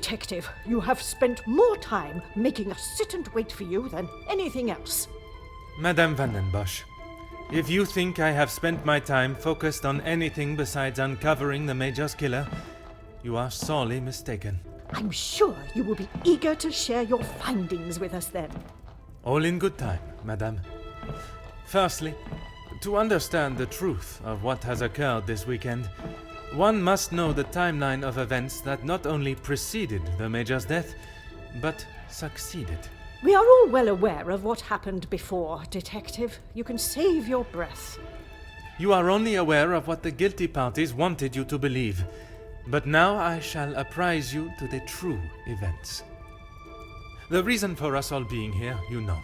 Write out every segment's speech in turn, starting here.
detective, you have spent more time making us sit and wait for you than anything else. Madame Van den Bosch, if you think I have spent my time focused on anything besides uncovering the Major's killer, you are sorely mistaken. I'm sure you will be eager to share your findings with us then. All in good time, Madame. Firstly, to understand the truth of what has occurred this weekend, one must know the timeline of events that not only preceded the Major's death, but succeeded. We are all well aware of what happened before, Detective. You can save your breath. You are only aware of what the guilty parties wanted you to believe, but now I shall apprise you to the true events. The reason for us all being here, you know.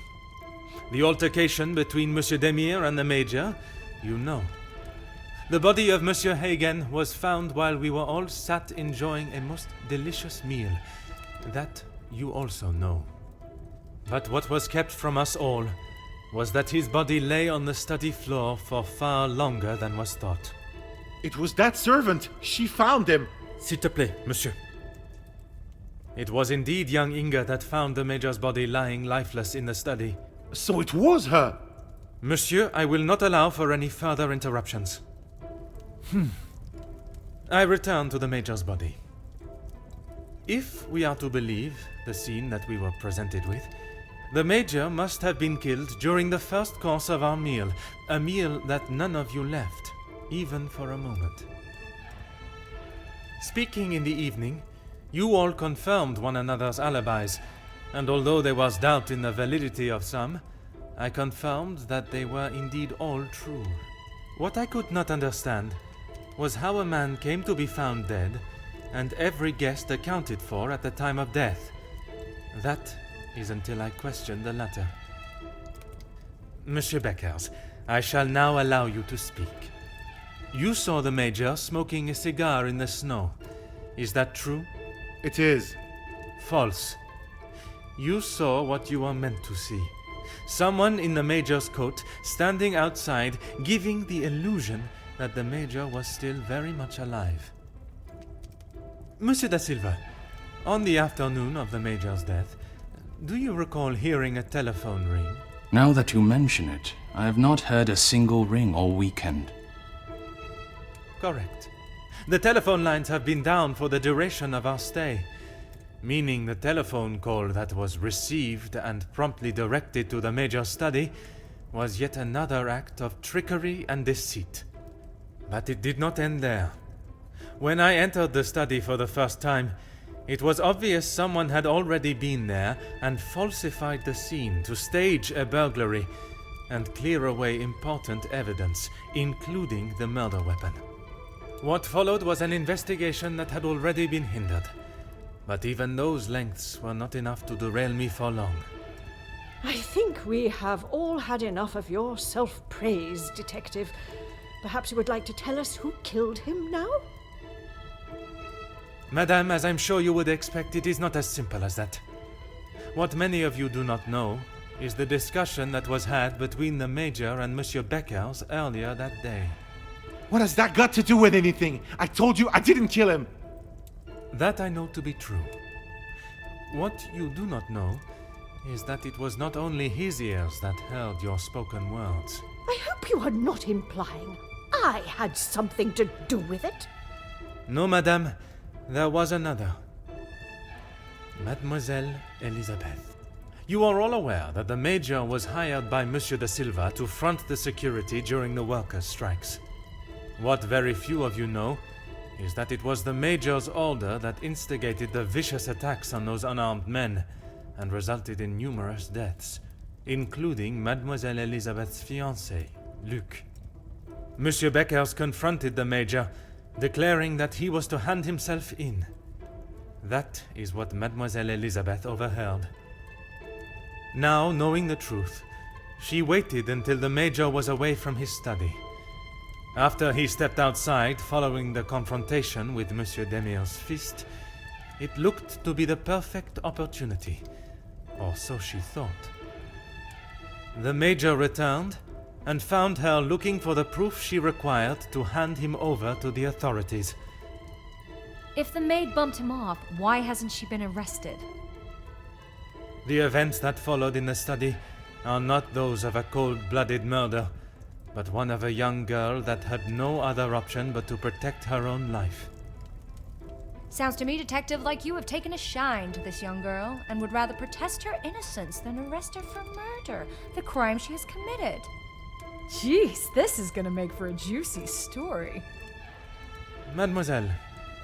The altercation between Monsieur Demire and the Major, you know. The body of Monsieur Hagen was found while we were all sat enjoying a most delicious meal. That you also know. But what was kept from us all was that his body lay on the study floor for far longer than was thought. It was that servant. She found him. S'il te plaît, monsieur. It was indeed young Inga that found the Major's body lying lifeless in the study. So it was her. Monsieur, I will not allow for any further interruptions. I return to the Major's body. If we are to believe the scene that we were presented with, the Major must have been killed during the first course of our meal, a meal that none of you left, even for a moment. Speaking in the evening, you all confirmed one another's alibis, and although there was doubt in the validity of some, I confirmed that they were indeed all true. What I could not understand was how a man came to be found dead, and every guest accounted for at the time of death. That is until I questioned the latter. Monsieur Beckers, I shall now allow you to speak. You saw the Major smoking a cigar in the snow. Is that true? It is. False. You saw what you were meant to see. Someone in the Major's coat standing outside, giving the illusion that the Major was still very much alive. Monsieur da Silva, on the afternoon of the Major's death, do you recall hearing a telephone ring? Now that you mention it, I have not heard a single ring all weekend. Correct. The telephone lines have been down for the duration of our stay, meaning the telephone call that was received and promptly directed to the Major's study was yet another act of trickery and deceit. But it did not end there. When I entered the study for the first time, it was obvious someone had already been there and falsified the scene to stage a burglary and clear away important evidence, including the murder weapon. What followed was an investigation that had already been hindered. But even those lengths were not enough to derail me for long. I think we have all had enough of your self-praise, Detective. Perhaps you would like to tell us who killed him now? Madame, as I'm sure you would expect, it is not as simple as that. What many of you do not know is the discussion that was had between the Major and Monsieur Beckers earlier that day. What has that got to do with anything? I told you I didn't kill him. That I know to be true. What you do not know is that it was not only his ears that heard your spoken words. I hope you are not implying I had something to do with it. No, madame, there was another. Mademoiselle Elisabeth. You are all aware that the Major was hired by Monsieur da Silva to front the security during the workers' strikes. What very few of you know is that it was the Major's order that instigated the vicious attacks on those unarmed men and resulted in numerous deaths, including Mademoiselle Elisabeth's fiancé, Luc. Monsieur Beckers confronted the Major, declaring that he was to hand himself in. That is what Mademoiselle Elisabeth overheard. Now, knowing the truth, she waited until the Major was away from his study. After he stepped outside following the confrontation with Monsieur Demire's fist, it looked to be the perfect opportunity, or so she thought. The Major returned and found her looking for the proof she required to hand him over to the authorities. If the maid bumped him off, why hasn't she been arrested? The events that followed in the study are not those of a cold-blooded murder, but one of a young girl that had no other option but to protect her own life. Sounds to me, Detective, like you have taken a shine to this young girl and would rather protest her innocence than arrest her for murder, the crime she has committed. Jeez, this is gonna make for a juicy story. Mademoiselle,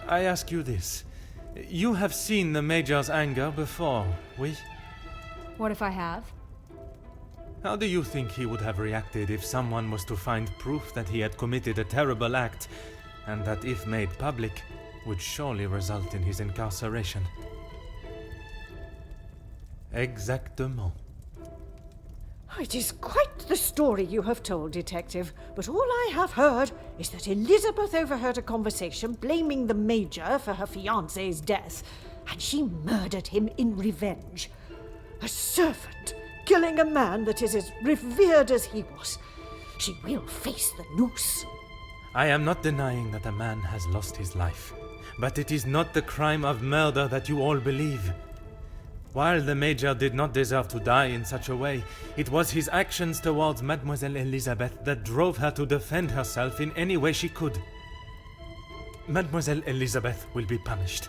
I ask you this. You have seen the Major's anger before, oui? What if I have? How do you think he would have reacted if someone was to find proof that he had committed a terrible act, and that if made public, would surely result in his incarceration? Exactement. It is quite the story you have told, Detective, but all I have heard is that Elizabeth overheard a conversation blaming the Major for her fiancé's death, and she murdered him in revenge. A servant killing a man that is as revered as he was. She will face the noose. I am not denying that a man has lost his life, but it is not the crime of murder that you all believe. While the Major did not deserve to die in such a way, it was his actions towards Mademoiselle Elizabeth that drove her to defend herself in any way she could. Mademoiselle Elizabeth will be punished,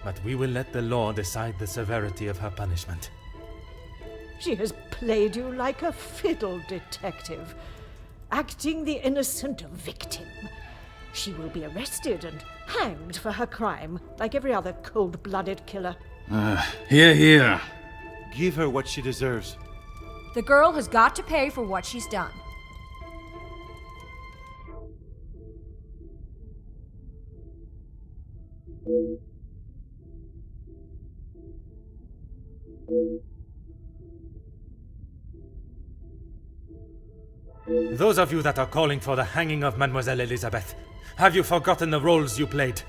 but we will let the law decide the severity of her punishment. She has played you like a fiddle, Detective, acting the innocent victim. She will be arrested and hanged for her crime, like every other cold-blooded killer. Here. Give her what she deserves. The girl has got to pay for what she's done. Those of you that are calling for the hanging of Mademoiselle Elizabeth, have you forgotten the roles you played?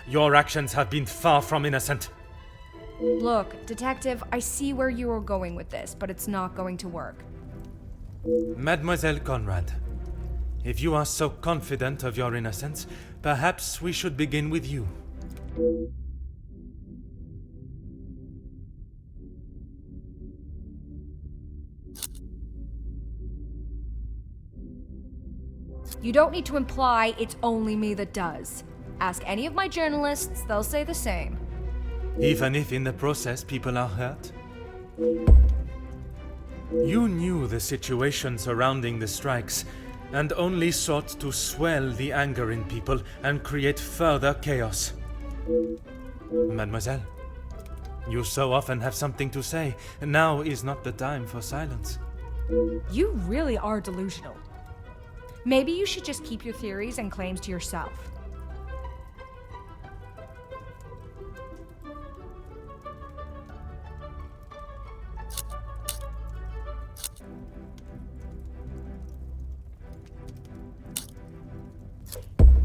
Your actions have been far from innocent. Look, Detective, I see where you are going with this, but it's not going to work. Mademoiselle Conrad, if you are so confident of your innocence, perhaps we should begin with you. You don't need to imply it's only me that does. Ask any of my journalists, they'll say the same. Even if in the process people are hurt? You knew the situation surrounding the strikes, and only sought to swell the anger in people and create further chaos. Mademoiselle, you so often have something to say. Now is not the time for silence. You really are delusional. Maybe you should just keep your theories and claims to yourself.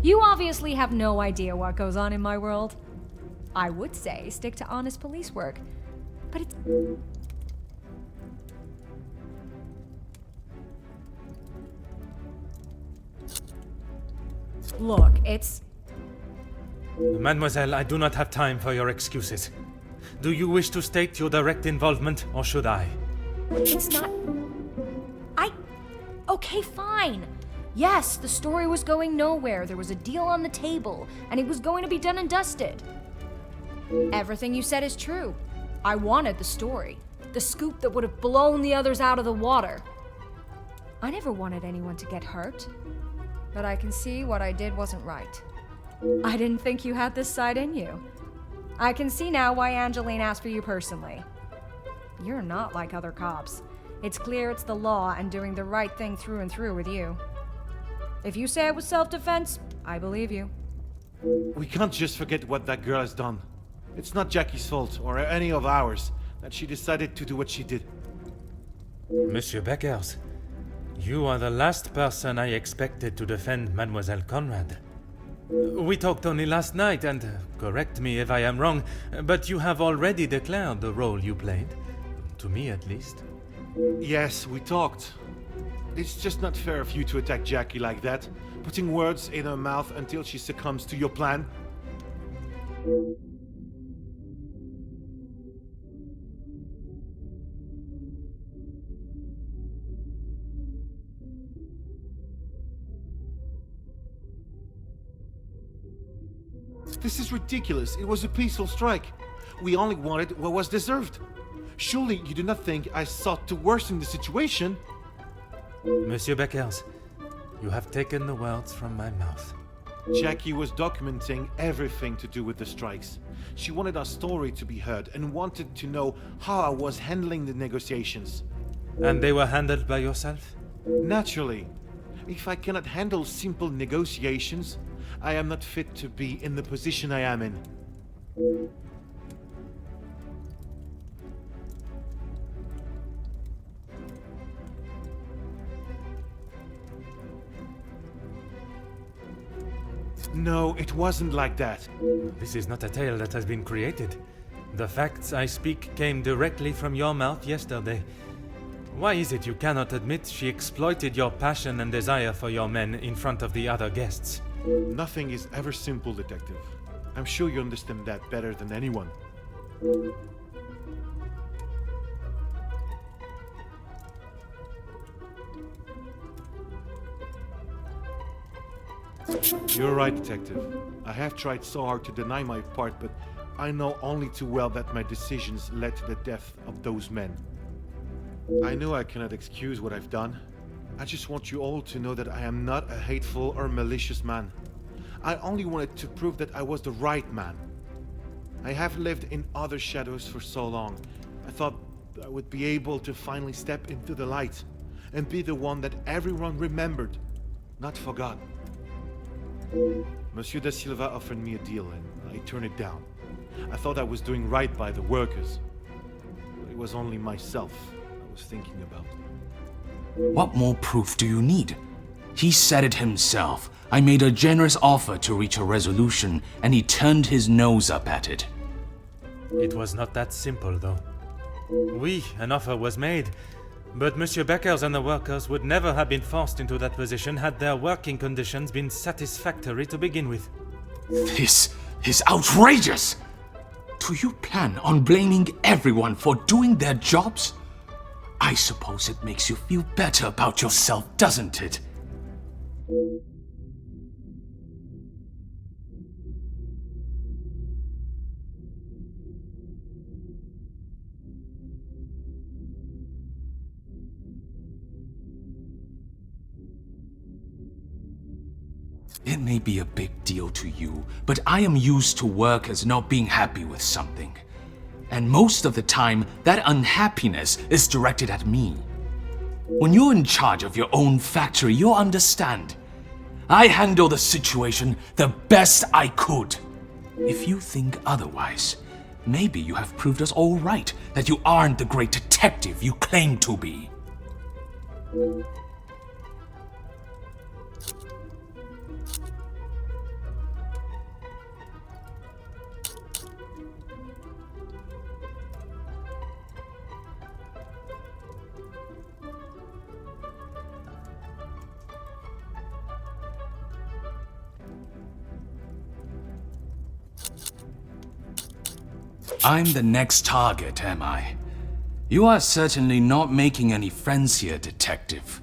You obviously have no idea what goes on in my world. I would say stick to honest police work, but it's... Look, it's... Mademoiselle, I do not have time for your excuses. Do you wish to state your direct involvement, or should I? It's not... Okay, fine. Yes, the story was going nowhere. There was a deal on the table, and it was going to be done and dusted. Everything you said is true. I wanted the story. The scoop that would have blown the others out of the water. I never wanted anyone to get hurt. But I can see what I did wasn't right. I didn't think you had this side in you. I can see now why Angeline asked for you personally. You're not like other cops. It's clear it's the law and doing the right thing through and through with you. If you say it was self-defense, I believe you. We can't just forget what that girl has done. It's not Jackie's fault, or any of ours, that she decided to do what she did. Monsieur Beckers, you are the last person I expected to defend Mademoiselle Conrad. We talked only last night, and correct me if I am wrong, but you have already declared the role you played. To me, at least. Yes, we talked. It's just not fair of you to attack Jackie like that, putting words in her mouth until she succumbs to your plan. This is ridiculous. It was a peaceful strike. We only wanted what was deserved. Surely you do not think I sought to worsen the situation? Monsieur Beckers, you have taken the words from my mouth. Jackie was documenting everything to do with the strikes. She wanted our story to be heard and wanted to know how I was handling the negotiations. And they were handled by yourself? Naturally. If I cannot handle simple negotiations, I am not fit to be in the position I am in. No, it wasn't like that. This is not a tale that has been created. The facts I speak came directly from your mouth yesterday. Why is it you cannot admit she exploited your passion and desire for your men in front of the other guests? Nothing is ever simple, Detective. I'm sure you understand that better than anyone. You're right, Detective. I have tried so hard to deny my part, but I know only too well that my decisions led to the death of those men. I know I cannot excuse what I've done. I just want you all to know that I am not a hateful or malicious man. I only wanted to prove that I was the right man. I have lived in other shadows for so long. I thought I would be able to finally step into the light and be the one that everyone remembered, not forgot. Monsieur da Silva offered me a deal and I turned it down. I thought I was doing right by the workers. But it was only myself I was thinking about. What more proof do you need? He said it himself. I made a generous offer to reach a resolution, and he turned his nose up at it. It was not that simple, though. Oui, an offer was made, but Monsieur Beckers and the workers would never have been forced into that position had their working conditions been satisfactory to begin with. This is outrageous! Do you plan on blaming everyone for doing their jobs? I suppose it makes you feel better about yourself, doesn't it? It may be a big deal to you, but I am used to workers not being happy with something. And most of the time, that unhappiness is directed at me. When you're in charge of your own factory, you'll understand. I handled the situation the best I could. If you think otherwise, maybe you have proved us all right, that you aren't the great detective you claim to be. I'm the next target, am I? You are certainly not making any friends here, Detective.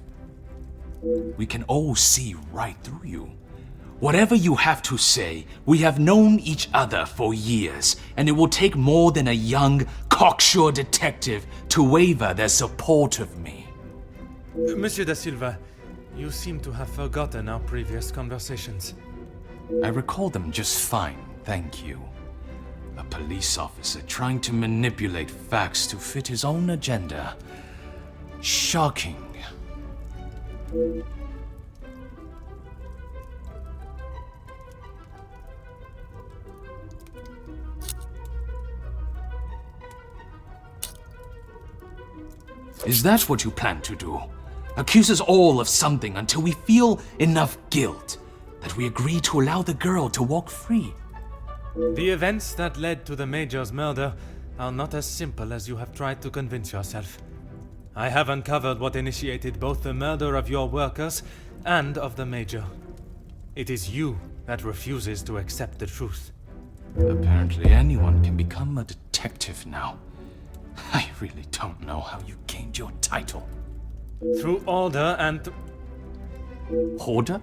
We can all see right through you. Whatever you have to say, we have known each other for years, and it will take more than a young, cocksure detective to waver their support of me. Monsieur da Silva, you seem to have forgotten our previous conversations. I recall them just fine, thank you. A police officer trying to manipulate facts to fit his own agenda. Shocking. Is that what you plan to do? Accuse us all of something until we feel enough guilt that we agree to allow the girl to walk free? The events that led to the Major's murder are not as simple as you have tried to convince yourself. I have uncovered what initiated both the murder of your workers and of the Major. It is you that refuses to accept the truth. Apparently anyone can become a detective now. I really don't know how you gained your title. Through order and... Order?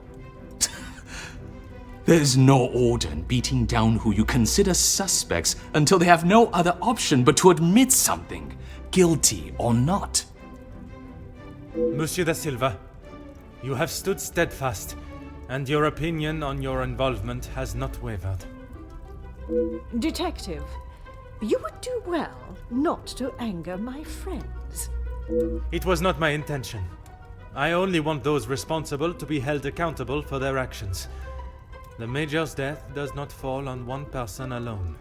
There's no order in beating down who you consider suspects until they have no other option but to admit something, guilty or not. Monsieur da Silva, you have stood steadfast, and your opinion on your involvement has not wavered. Detective, you would do well not to anger my friends. It was not my intention. I only want those responsible to be held accountable for their actions. The Major's death does not fall on one person alone.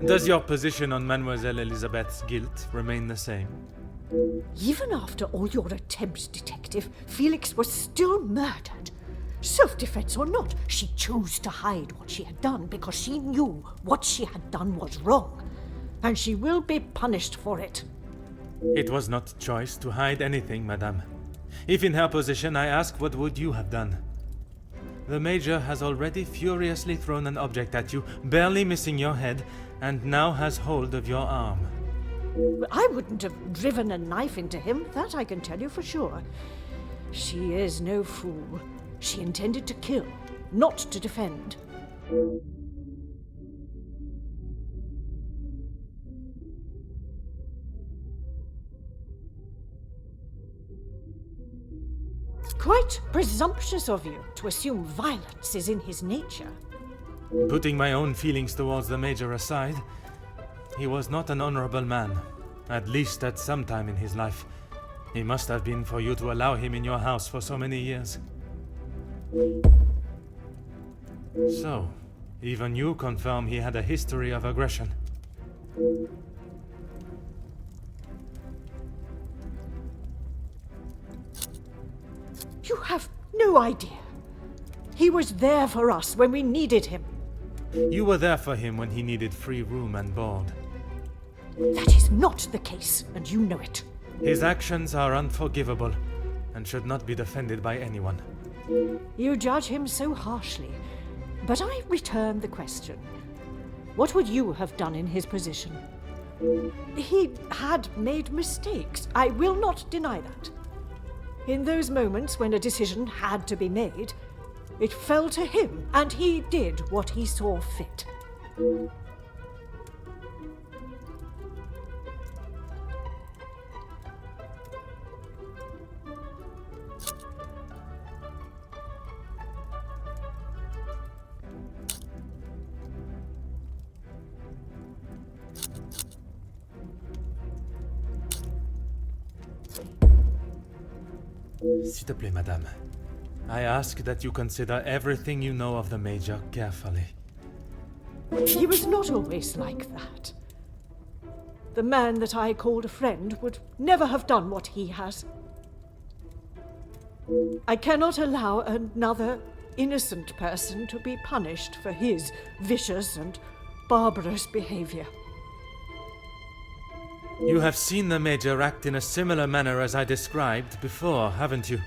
Does your position on Mademoiselle Elizabeth's guilt remain the same? Even after all your attempts, Detective, Felix was still murdered. Self-defense or not, she chose to hide what she had done because she knew what she had done was wrong. And she will be punished for it. It was not choice to hide anything, madame. If in her position, I ask, what would you have done? The Major has already furiously thrown an object at you, barely missing your head, and now has hold of your arm. I wouldn't have driven a knife into him, that I can tell you for sure. She is no fool. She intended to kill, not to defend. Quite presumptuous of you to assume violence is in his nature. Putting my own feelings towards the Major aside, he was not an honorable man, at least at some time in his life. He must have been for you to allow him in your house for so many years. So, even you confirm he had a history of aggression. You have no idea. He was there for us when we needed him. You were there for him when he needed free room and board. That is not the case, and you know it. His actions are unforgivable and should not be defended by anyone. You judge him so harshly, but I return the question. What would you have done in his position? He had made mistakes. I will not deny that. In those moments when a decision had to be made, it fell to him, and he did what he saw fit. S'il te plaît, madame. I ask that you consider everything you know of the Major carefully. He was not always like that. The man that I called a friend would never have done what he has. I cannot allow another innocent person to be punished for his vicious and barbarous behavior. You have seen the Major act in a similar manner as I described before, haven't you?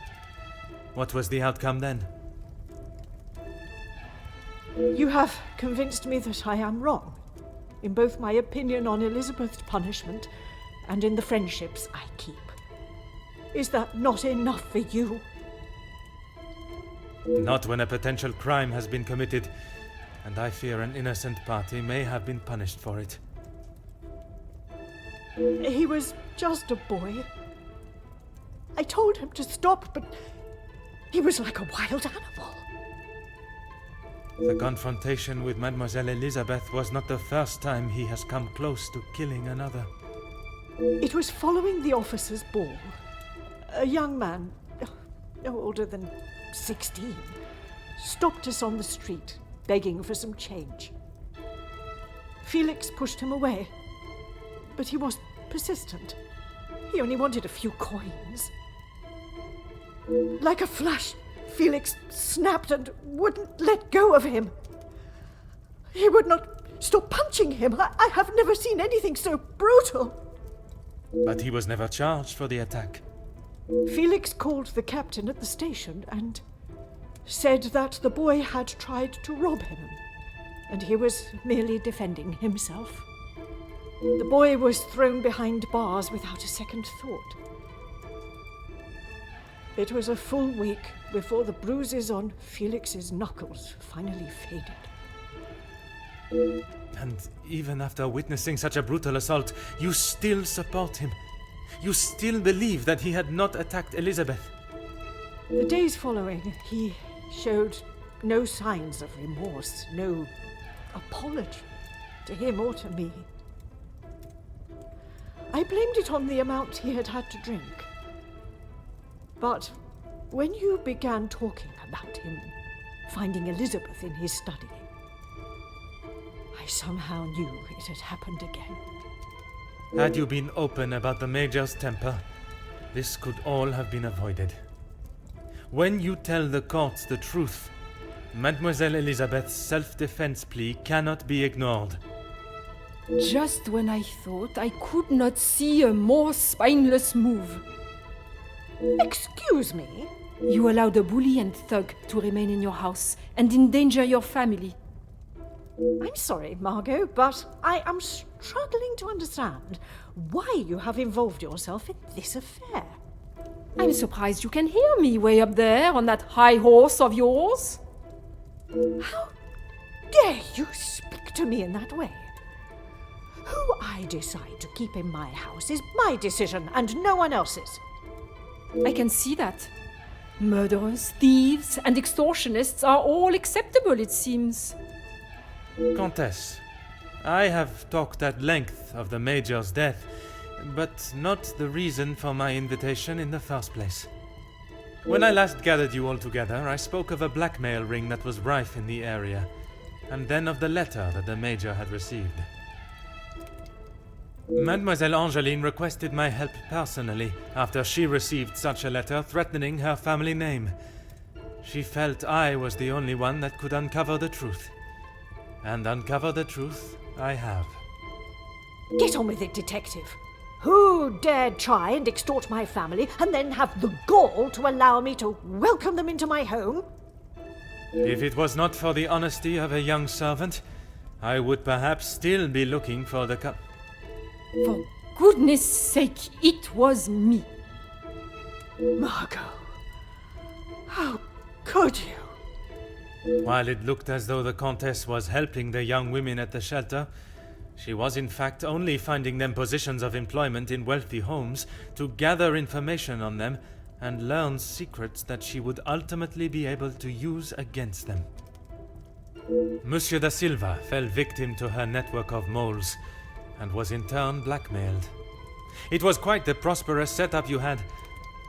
What was the outcome then? You have convinced me that I am wrong, in both my opinion on Elizabeth's punishment and in the friendships I keep. Is that not enough for you? Not when a potential crime has been committed, and I fear an innocent party may have been punished for it. He was just a boy. I told him to stop, but he was like a wild animal. The confrontation with Mademoiselle Elizabeth was not the first time he has come close to killing another. It was following the officers' ball. A young man, no older than 16, stopped us on the street, begging for some change. Felix pushed him away, but he was persistent. He only wanted a few coins. Like a flash, Felix snapped and wouldn't let go of him. He would not stop punching him. I have never seen anything so brutal. But he was never charged for the attack. Felix called the captain at the station and said that the boy had tried to rob him. and he was merely defending himself. The boy was thrown behind bars without a second thought. It was a full week before the bruises on Felix's knuckles finally faded. And even after witnessing such a brutal assault, you still support him. You still believe that he had not attacked Elizabeth. The days following, he showed no signs of remorse, no apology to him or to me. I blamed it on the amount he had had to drink. But when you began talking about him finding Elizabeth in his study, I somehow knew it had happened again. Had you been open about the Major's temper, this could all have been avoided. When you tell the court the truth, Mademoiselle Elizabeth's self-defense plea cannot be ignored. Just when I thought I could not see a more spineless move. Excuse me? You allowed a bully and thug to remain in your house and endanger your family. I'm sorry, Margot, but I am struggling to understand why you have involved yourself in this affair. I'm surprised you can hear me way up there on that high horse of yours. How dare you speak to me in that way? Who I decide to keep in my house is my decision and no one else's. I can see that. Murderers, thieves, and extortionists are all acceptable, it seems. Countess, I have talked at length of the Major's death, but not the reason for my invitation in the first place. When I last gathered you all together, I spoke of a blackmail ring that was rife in the area, and then of the letter that the Major had received. Mademoiselle Angeline requested my help personally after she received such a letter threatening her family name. She felt I was the only one that could uncover the truth. And uncover the truth I have. Get on with it, detective. Who dared try and extort my family and then have the gall to allow me to welcome them into my home? If it was not for the honesty of a young servant, I would perhaps still be looking for the For goodness sake, it was me. Margot, how could you? While it looked as though the Countess was helping the young women at the shelter, she was in fact only finding them positions of employment in wealthy homes to gather information on them and learn secrets that she would ultimately be able to use against them. Monsieur da Silva fell victim to her network of moles and was in turn blackmailed. It was quite the prosperous setup you had,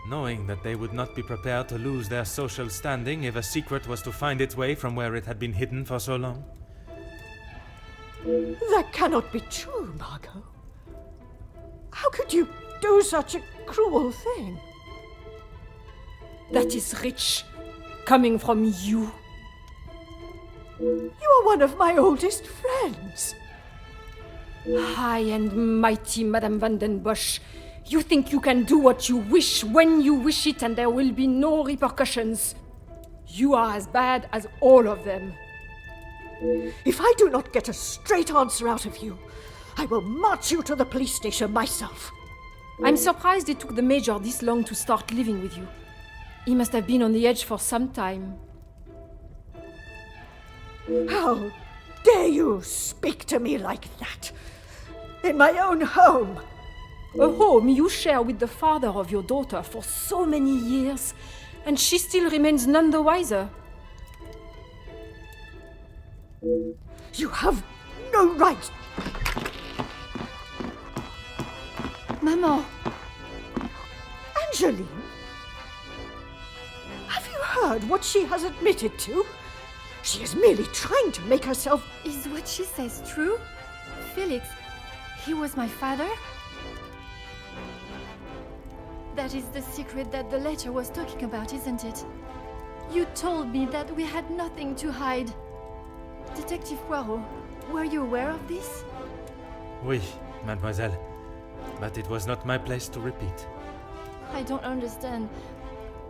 knowing that they would not be prepared to lose their social standing if a secret was to find its way from where it had been hidden for so long. That cannot be true, Margot. How could you do such a cruel thing? That is rich, coming from you. You are one of my oldest friends. High and mighty, Madame Van den Bosch. You think you can do what you wish when you wish it and there will be no repercussions. You are as bad as all of them. If I do not get a straight answer out of you, I will march you to the police station myself. I'm surprised it took the Major this long to start living with you. He must have been on the edge for some time. How dare you speak to me like that? In my own home. A home you share with the father of your daughter for so many years, and she still remains none the wiser. You have no right. Maman! Angeline? Have you heard what she has admitted to? She is merely trying to make herself... Is what she says true? Felix, he was my father? That is the secret that the letter was talking about, isn't it? You told me that we had nothing to hide. Detective Poirot, were you aware of this? Oui, mademoiselle. But it was not my place to repeat. I don't understand.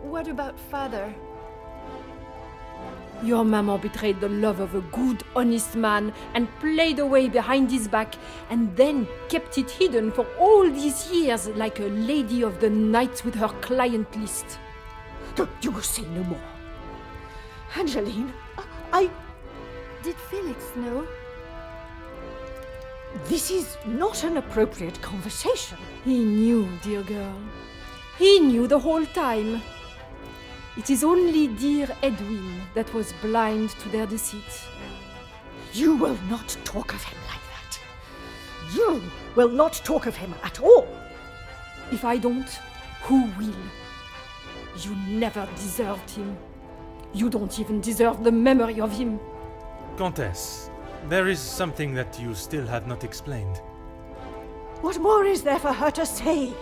What about father? Your maman betrayed the love of a good, honest man and played away behind his back and then kept it hidden for all these years like a lady of the night with her client list. You will say no more. Angeline, I... Did Felix know? This is not an appropriate conversation. He knew, dear girl. He knew the whole time. It is only dear Edwin that was blind to their deceit. You will not talk of him like that. You will not talk of him at all. If I don't, who will? You never deserved him. You don't even deserve the memory of him. Countess, there is something that you still have not explained. What more is there for her to say?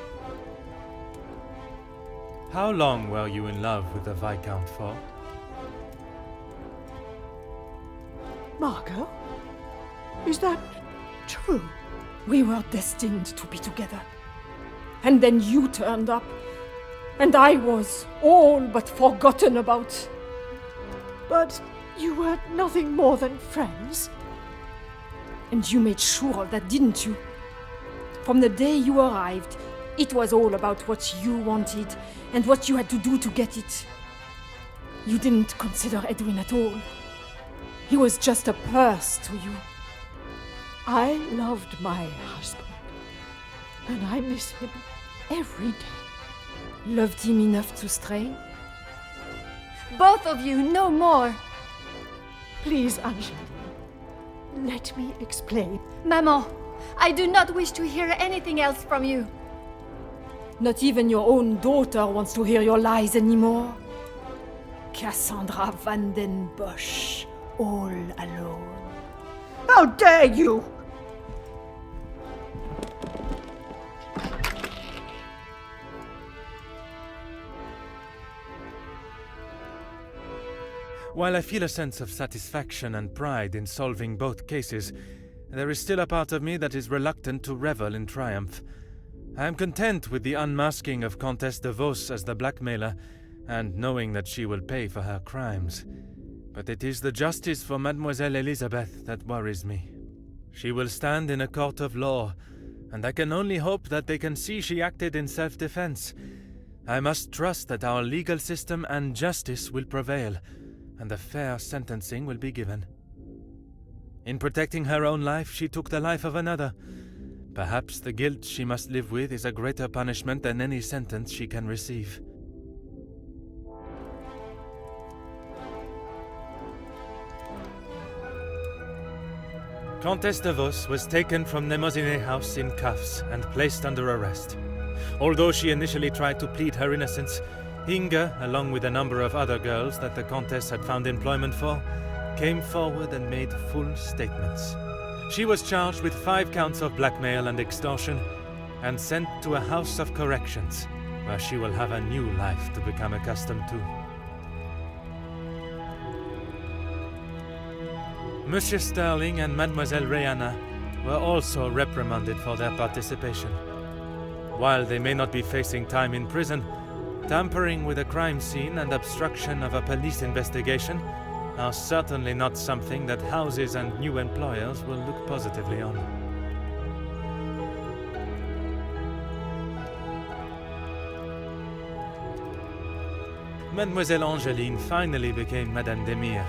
How long were you in love with the Viscount for? Margot? Is that true? We were destined to be together. And then you turned up. And I was all but forgotten about. But you were nothing more than friends. And you made sure of that, didn't you? From the day you arrived, it was all about what you wanted and what you had to do to get it. You didn't consider Edwin at all. He was just a purse to you. I loved my husband, and I miss him every day. Loved him enough to stray? Both of you, no more! Please, Angeline, let me explain. Maman, I do not wish to hear anything else from you. Not even your own daughter wants to hear your lies anymore. Cassandra Van den Bosch, all alone. How dare you! While I feel a sense of satisfaction and pride in solving both cases, there is still a part of me that is reluctant to revel in triumph. I am content with the unmasking of Comtesse de Vos as the blackmailer, and knowing that she will pay for her crimes. But it is the justice for Mademoiselle Elizabeth that worries me. She will stand in a court of law, and I can only hope that they can see she acted in self-defense. I must trust that our legal system and justice will prevail, and a fair sentencing will be given. In protecting her own life, she took the life of another. Perhaps the guilt she must live with is a greater punishment than any sentence she can receive. Comtesse de Vos was taken from Nemozinet House in cuffs and placed under arrest. Although she initially tried to plead her innocence, Inge, along with a number of other girls that the Comtesse had found employment for, came forward and made full statements. She was charged with 5 counts of blackmail and extortion and sent to a house of corrections, where she will have a new life to become accustomed to. Monsieur Sterling and Mademoiselle Rihanna were also reprimanded for their participation. While they may not be facing time in prison, tampering with a crime scene and obstruction of a police investigation are certainly not something that houses and new employers will look positively on. Mademoiselle Angeline finally became Madame Demire,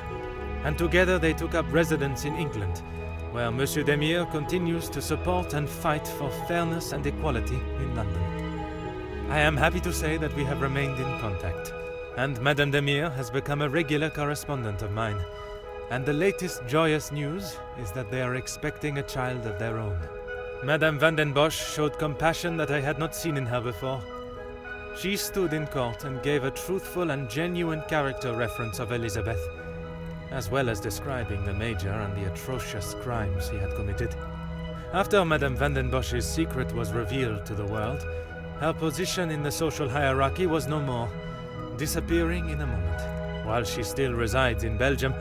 and together they took up residence in England, where Monsieur Demire continues to support and fight for fairness and equality in London. I am happy to say that we have remained in contact, and Madame Demire has become a regular correspondent of mine, and the latest joyous news is that they are expecting a child of their own. Madame Van den Bosch showed compassion that I had not seen in her before. She stood in court and gave a truthful and genuine character reference of Elizabeth, as well as describing the Major and the atrocious crimes he had committed. After Madame Van den Bosch's secret was revealed to the world, her position in the social hierarchy was no more, disappearing in a moment. While she still resides in Belgium,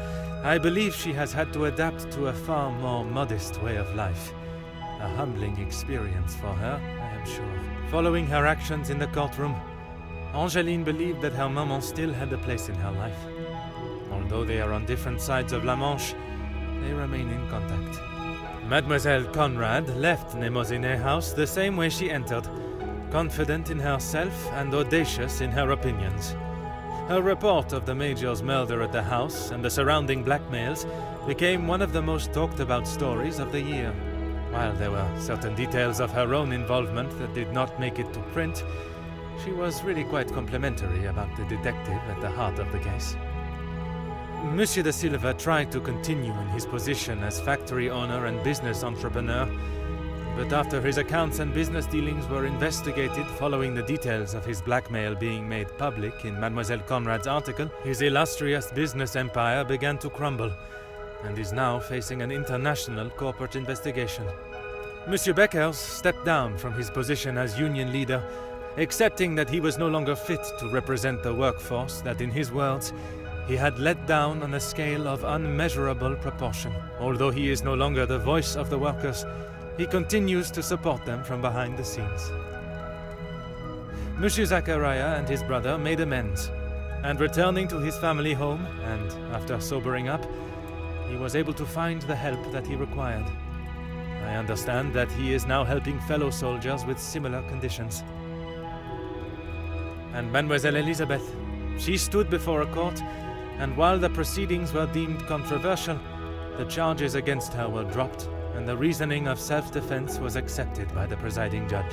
I believe she has had to adapt to a far more modest way of life. A humbling experience for her, I am sure. Following her actions in the courtroom, Angeline believed that her maman still had a place in her life. Although they are on different sides of La Manche, they remain in contact. Mademoiselle Conrad left Nemozinet House the same way she entered, confident in herself and audacious in her opinions. Her report of the Major's murder at the house and the surrounding blackmails became one of the most talked about stories of the year. While there were certain details of her own involvement that did not make it to print, she was really quite complimentary about the detective at the heart of the case. Monsieur de Silva tried to continue in his position as factory owner and business entrepreneur, but after his accounts and business dealings were investigated following the details of his blackmail being made public in Mademoiselle Conrad's article, his illustrious business empire began to crumble and is now facing an international corporate investigation. Monsieur Beckers stepped down from his position as union leader, accepting that he was no longer fit to represent the workforce that, in his words, he had let down on a scale of unmeasurable proportion. Although he is no longer the voice of the workers, he continues to support them from behind the scenes. Monsieur Zachariah and his brother made amends, and returning to his family home, and after sobering up, he was able to find the help that he required. I understand that he is now helping fellow soldiers with similar conditions. And Mademoiselle Elizabeth, she stood before a court, and while the proceedings were deemed controversial, the charges against her were dropped, and the reasoning of self-defense was accepted by the presiding judge.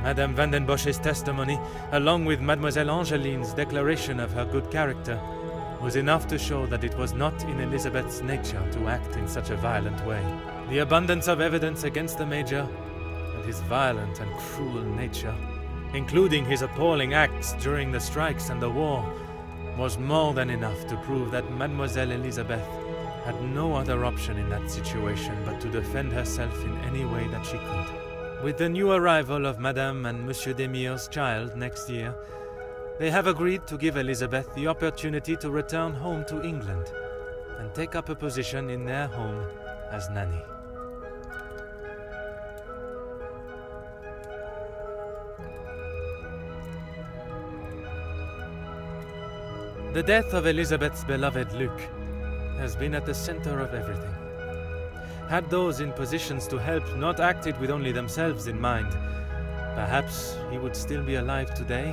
Madame Van den Bosch's testimony, along with Mademoiselle Angeline's declaration of her good character, was enough to show that it was not in Elizabeth's nature to act in such a violent way. The abundance of evidence against the Major, and his violent and cruel nature, including his appalling acts during the strikes and the war, was more than enough to prove that Mademoiselle Elizabeth had no other option in that situation but to defend herself in any way that she could. With the new arrival of Madame and Monsieur Demire's child next year, they have agreed to give Elizabeth the opportunity to return home to England and take up a position in their home as nanny. The death of Elizabeth's beloved Luc has been at the center of everything. Had those in positions to help not acted with only themselves in mind, perhaps he would still be alive today,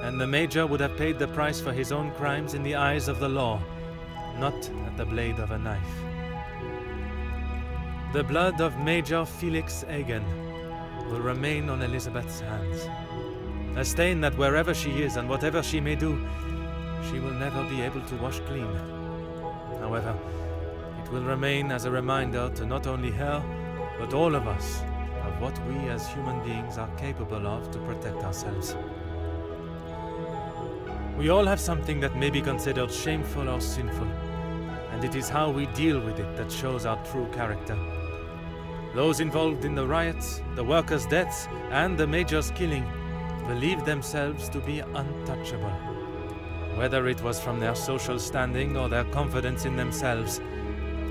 and the Major would have paid the price for his own crimes in the eyes of the law, not at the blade of a knife. The blood of Major Felix Hagen will remain on Elizabeth's hands, a stain that wherever she is and whatever she may do, she will never be able to wash clean. However, it will remain as a reminder to not only her, but all of us, of what we as human beings are capable of to protect ourselves. We all have something that may be considered shameful or sinful, and it is how we deal with it that shows our true character. Those involved in the riots, the workers' deaths, and the Major's killing believed themselves to be untouchable. Whether it was from their social standing or their confidence in themselves,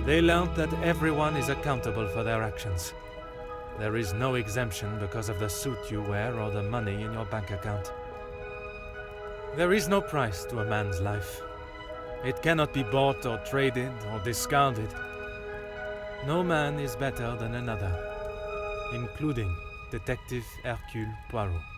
they learned that everyone is accountable for their actions. There is no exemption because of the suit you wear or the money in your bank account. There is no price to a man's life. It cannot be bought or traded or discarded. No man is better than another, including Detective Hercule Poirot.